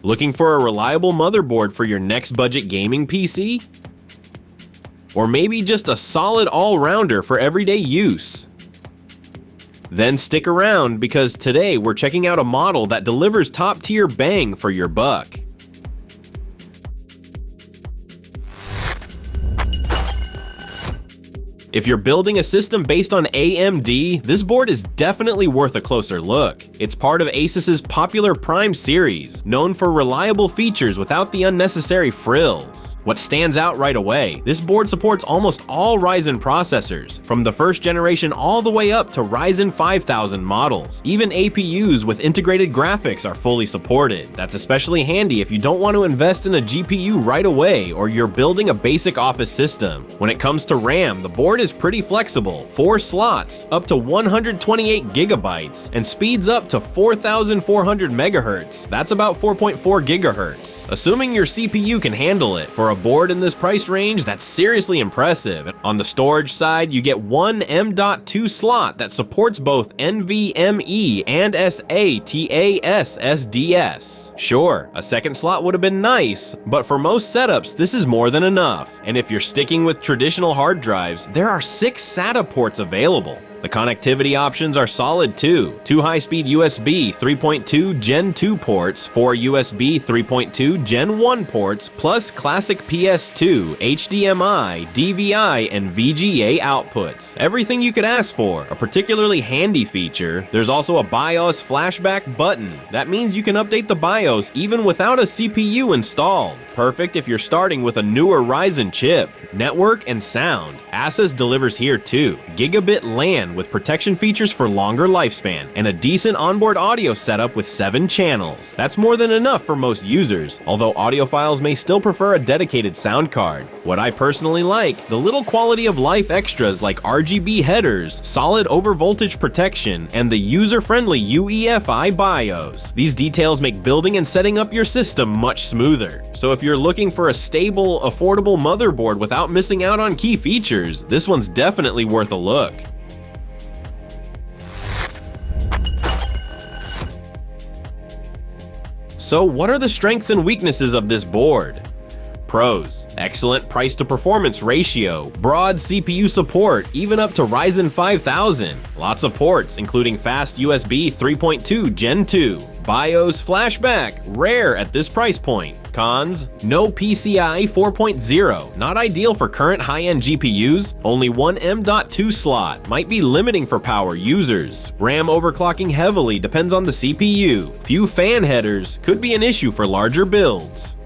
Looking for a reliable motherboard for your next budget gaming PC? Or maybe just a solid all-rounder for everyday use? Then stick around, because today we're checking out a model that delivers top-tier bang for your buck. If you're building a system based on AMD, this board is definitely worth a closer look. It's part of ASUS's popular Prime series, known for reliable features without the unnecessary frills. What stands out right away, this board supports almost all Ryzen processors, from the first generation all the way up to Ryzen 5000 models. Even APUs with integrated graphics are fully supported. That's especially handy if you don't want to invest in a GPU right away or you're building a basic office system. When it comes to RAM, the board is pretty flexible, 4 slots, up to 128 gigabytes, and speeds up to 4,400 megahertz. That's about 4.4 gigahertz. Assuming your CPU can handle it, for a board in this price range, that's seriously impressive. On the storage side, you get one M.2 slot that supports both NVMe and SATA SSDs. Sure, a second slot would have been nice, but for most setups, this is more than enough. And if you're sticking with traditional hard drives, there are 6 SATA ports available. The connectivity options are solid too. 2 high-speed USB 3.2 Gen 2 ports, 4 USB 3.2 Gen 1 ports, plus classic PS2, HDMI, DVI, and VGA outputs. Everything you could ask for. A particularly handy feature, there's also a BIOS flashback button. That means you can update the BIOS even without a CPU installed. Perfect if you're starting with a newer Ryzen chip. Network and sound, ASUS delivers here too. Gigabit LAN with protection features for longer lifespan, and a decent onboard audio setup with 7 channels. That's more than enough for most users, although audiophiles may still prefer a dedicated sound card. What I personally like, the little quality of life extras like RGB headers, solid overvoltage protection, and the user-friendly UEFI BIOS. These details make building and setting up your system much smoother. So if you're looking for a stable, affordable motherboard without missing out on key features, this one's definitely worth a look. So what are the strengths and weaknesses of this board? Pros: excellent price to performance ratio, broad CPU support, even up to Ryzen 5000, lots of ports including fast USB 3.2 Gen 2, BIOS flashback, rare at this price point. Cons: no PCIe 4.0, not ideal for current high-end GPUs, only one M.2 slot, might be limiting for power users. RAM overclocking heavily depends on the CPU. Few fan headers, could be an issue for larger builds.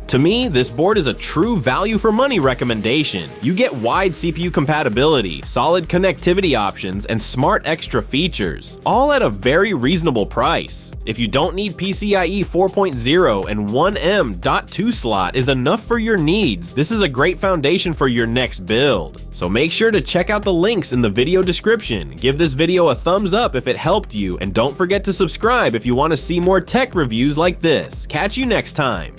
To me, this board is a true value for money recommendation. You get wide CPU compatibility, solid connectivity options, and smart extra features, all at a very reasonable price. If you don't need PCIe 4.0 and one M.2 slot is enough for your needs, this is a great foundation for your next build. So make sure to check out the links in the video description, give this video a thumbs up if it helped you, and don't forget to subscribe if you want to see more tech reviews like this. Catch you next time.